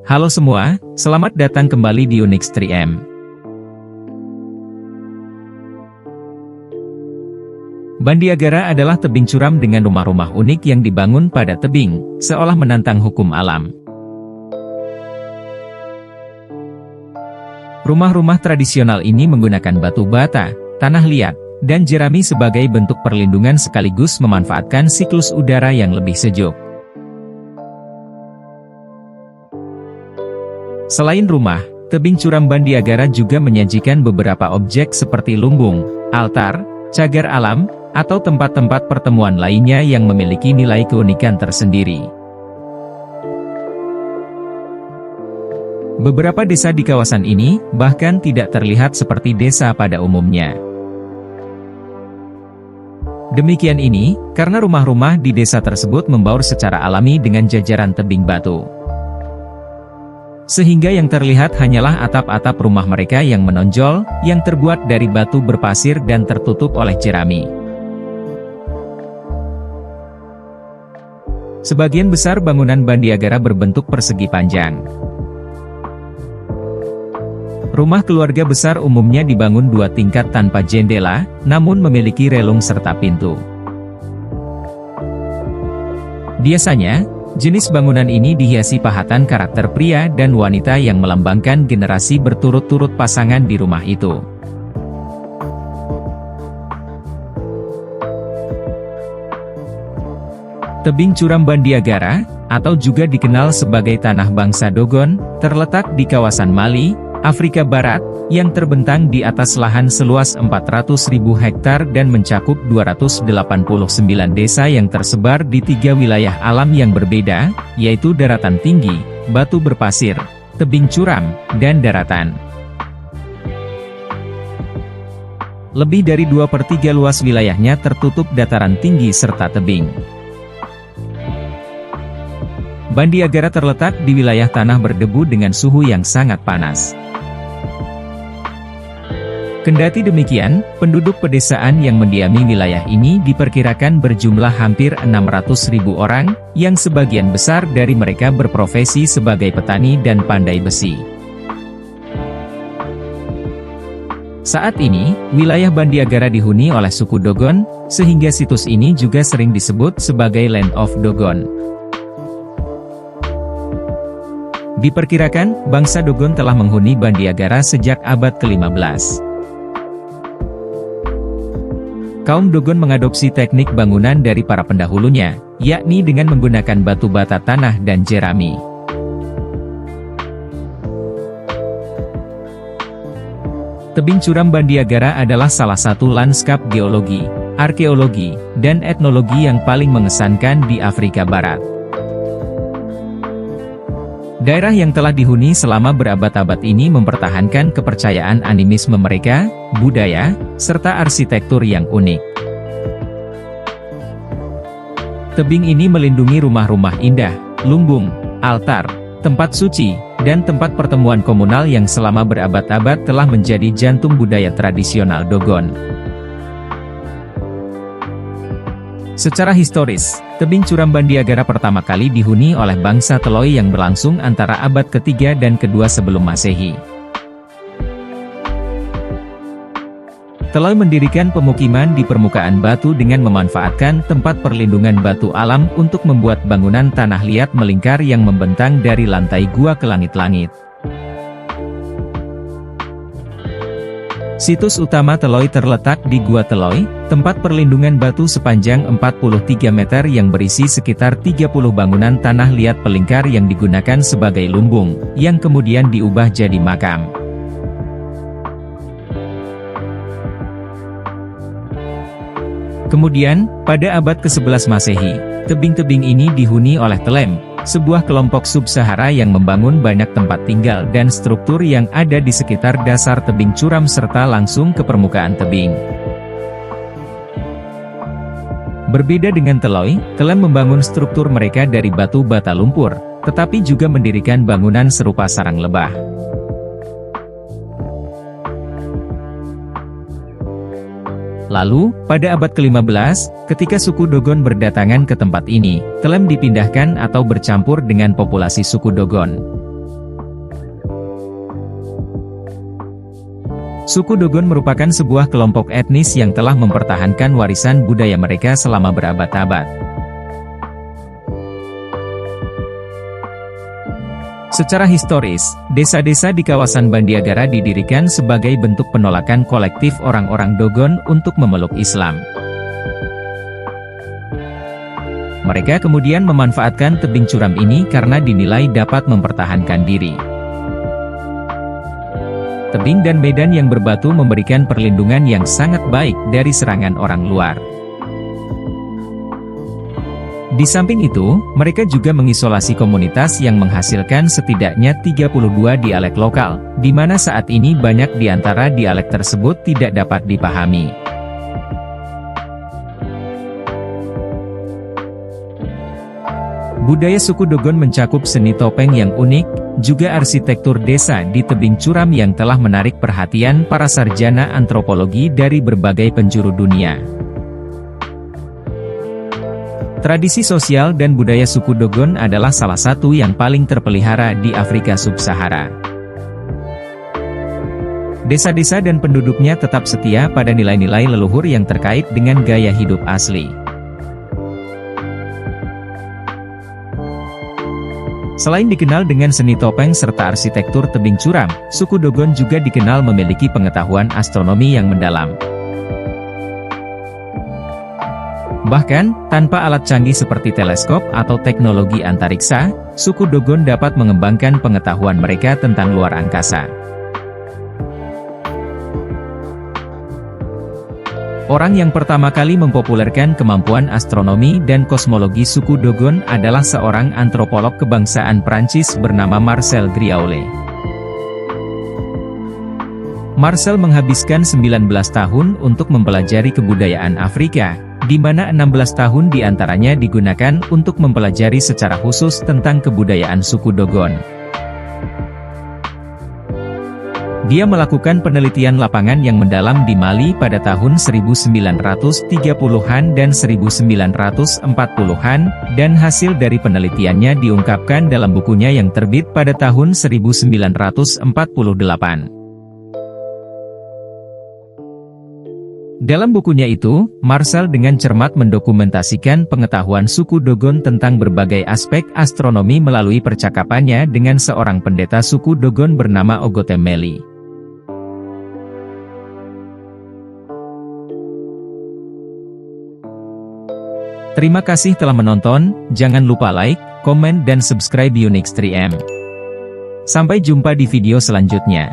Halo semua, selamat datang kembali di Unix 3M. Bandiagara adalah tebing curam dengan rumah-rumah unik yang dibangun pada tebing, seolah menantang hukum alam. Rumah-rumah tradisional ini menggunakan batu bata, tanah liat, dan jerami sebagai bentuk perlindungan sekaligus memanfaatkan siklus udara yang lebih sejuk. Selain rumah, tebing curam Bandiagara juga menyajikan beberapa objek seperti lumbung, altar, cagar alam, atau tempat-tempat pertemuan lainnya yang memiliki nilai keunikan tersendiri. Beberapa desa di kawasan ini bahkan tidak terlihat seperti desa pada umumnya. Demikian ini, karena rumah-rumah di desa tersebut membaur secara alami dengan jajaran tebing batu. Sehingga yang terlihat hanyalah atap-atap rumah mereka yang menonjol, yang terbuat dari batu berpasir dan tertutup oleh jerami. Sebagian besar bangunan Bandiagara berbentuk persegi panjang. Rumah keluarga besar umumnya dibangun 2 tingkat tanpa jendela, namun memiliki relung serta pintu. Biasanya, jenis bangunan ini dihiasi pahatan karakter pria dan wanita yang melambangkan generasi berturut-turut pasangan di rumah itu. Tebing curam Bandiagara, atau juga dikenal sebagai Tanah Bangsa Dogon, terletak di kawasan Mali, Afrika Barat, yang terbentang di atas lahan seluas 400.000 hektar dan mencakup 289 desa yang tersebar di 3 wilayah alam yang berbeda, yaitu daratan tinggi, batu berpasir, tebing curam, dan daratan. Lebih dari 2/3 luas wilayahnya tertutup dataran tinggi serta tebing. Bandiagara terletak di wilayah tanah berdebu dengan suhu yang sangat panas. Kendati demikian, penduduk pedesaan yang mendiami wilayah ini diperkirakan berjumlah hampir 600.000 orang, yang sebagian besar dari mereka berprofesi sebagai petani dan pandai besi. Saat ini, wilayah Bandiagara dihuni oleh suku Dogon, sehingga situs ini juga sering disebut sebagai Land of Dogon. Diperkirakan, bangsa Dogon telah menghuni Bandiagara sejak abad ke-15. Kaum Dogon mengadopsi teknik bangunan dari para pendahulunya, yakni dengan menggunakan batu bata tanah dan jerami. Tebing curam Bandiagara adalah salah satu lanskap geologi, arkeologi, dan etnologi yang paling mengesankan di Afrika Barat. Daerah yang telah dihuni selama berabad-abad ini mempertahankan kepercayaan animisme mereka, budaya, serta arsitektur yang unik. Tebing ini melindungi rumah-rumah indah, lumbung, altar, tempat suci, dan tempat pertemuan komunal yang selama berabad-abad telah menjadi jantung budaya tradisional Dogon. Secara historis, tebing curam Bandiagara pertama kali dihuni oleh bangsa Teloy yang berlangsung antara abad ke-3 dan ke-2 sebelum Masehi. Teloy mendirikan pemukiman di permukaan batu dengan memanfaatkan tempat perlindungan batu alam untuk membuat bangunan tanah liat melingkar yang membentang dari lantai gua ke langit-langit. Situs utama Teloy terletak di Gua Teloy, tempat perlindungan batu sepanjang 43 meter yang berisi sekitar 30 bangunan tanah liat pelingkar yang digunakan sebagai lumbung, yang kemudian diubah jadi makam. Kemudian, pada abad ke-11 Masehi, tebing-tebing ini dihuni oleh Telem, sebuah kelompok sub-Sahara yang membangun banyak tempat tinggal dan struktur yang ada di sekitar dasar tebing curam serta langsung ke permukaan tebing. Berbeda dengan Teloy, Telem membangun struktur mereka dari batu bata lumpur, tetapi juga mendirikan bangunan serupa sarang lebah. Lalu, pada abad ke-15, ketika suku Dogon berdatangan ke tempat ini, Telem dipindahkan atau bercampur dengan populasi suku Dogon. Suku Dogon merupakan sebuah kelompok etnis yang telah mempertahankan warisan budaya mereka selama berabad-abad. Secara historis, desa-desa di kawasan Bandiagara didirikan sebagai bentuk penolakan kolektif orang-orang Dogon untuk memeluk Islam. Mereka kemudian memanfaatkan tebing curam ini karena dinilai dapat mempertahankan diri. Tebing dan medan yang berbatu memberikan perlindungan yang sangat baik dari serangan orang luar. Di samping itu, mereka juga mengisolasi komunitas yang menghasilkan setidaknya 32 dialek lokal, di mana saat ini banyak di antara dialek tersebut tidak dapat dipahami. Budaya suku Dogon mencakup seni topeng yang unik, juga arsitektur desa di tebing curam yang telah menarik perhatian para sarjana antropologi dari berbagai penjuru dunia. Tradisi sosial dan budaya suku Dogon adalah salah satu yang paling terpelihara di Afrika Sub-Sahara. Desa-desa dan penduduknya tetap setia pada nilai-nilai leluhur yang terkait dengan gaya hidup asli. Selain dikenal dengan seni topeng serta arsitektur tebing curam, suku Dogon juga dikenal memiliki pengetahuan astronomi yang mendalam. Bahkan, tanpa alat canggih seperti teleskop atau teknologi antariksa, suku Dogon dapat mengembangkan pengetahuan mereka tentang luar angkasa. Orang yang pertama kali mempopulerkan kemampuan astronomi dan kosmologi suku Dogon adalah seorang antropolog kebangsaan Prancis bernama Marcel Griaule. Marcel menghabiskan 19 tahun untuk mempelajari kebudayaan Afrika, di mana 16 tahun diantaranya digunakan untuk mempelajari secara khusus tentang kebudayaan suku Dogon. Dia melakukan penelitian lapangan yang mendalam di Mali pada tahun 1930-an dan 1940-an, dan hasil dari penelitiannya diungkapkan dalam bukunya yang terbit pada tahun 1948. Dalam bukunya itu, Marcel dengan cermat mendokumentasikan pengetahuan suku Dogon tentang berbagai aspek astronomi melalui percakapannya dengan seorang pendeta suku Dogon bernama Ogotemeli. Terima kasih telah menonton, jangan lupa like, komen dan subscribe Unix 3M. Sampai jumpa di video selanjutnya.